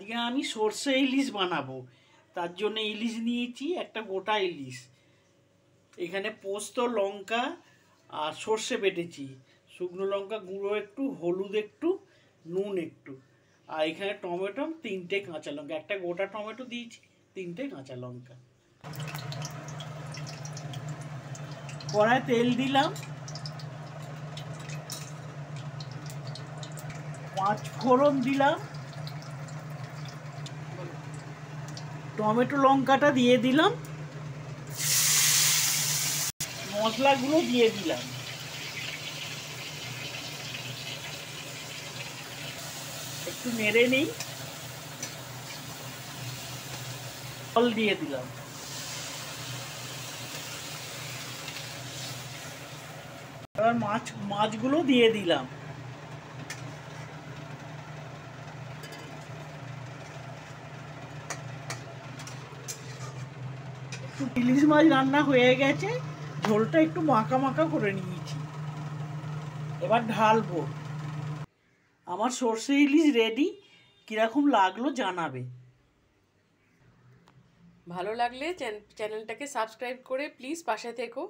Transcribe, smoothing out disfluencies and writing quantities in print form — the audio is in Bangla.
আজকে আমি সর্ষে ইলিশ বানাবো, তার জন্য ইলিশ নিয়েছি, একটা গোটা ইলিশ। এখানে পোস্ত, লঙ্কা আর সর্ষে বেটেছি, শুকনো লঙ্কা গুঁড়ো একটু, হলুদ একটু, নুন একটু, আর এখানে টমেটো 3টে কাঁচা লঙ্কা, একটা গোটা টমেটো দিয়েছি, 3টে কাঁচা লঙ্কা। কড়ায় তেল দিলাম, 5 ফোড়ন দিলাম, টমেটো লঙ্কাটা দিয়ে দিলাম, মশলাগুলো দিয়ে দিলাম, একটু নেড়ে নিই, জল দিয়ে দিলাম। এবার মাছগুলো দিয়ে দিলাম। ইলিশ মাছ রান্না হয়ে গেছে, ঝোলটা একটু মাখা মাখা করে নিয়েছি, এবার ঢালবো। আমার সর্ষে ইলিশ রেডি, কিরকম লাগলো জানাবে। ভালো লাগলে চ্যানেলটাকে সাবস্ক্রাইব করে প্লিজ পাশে থেকো।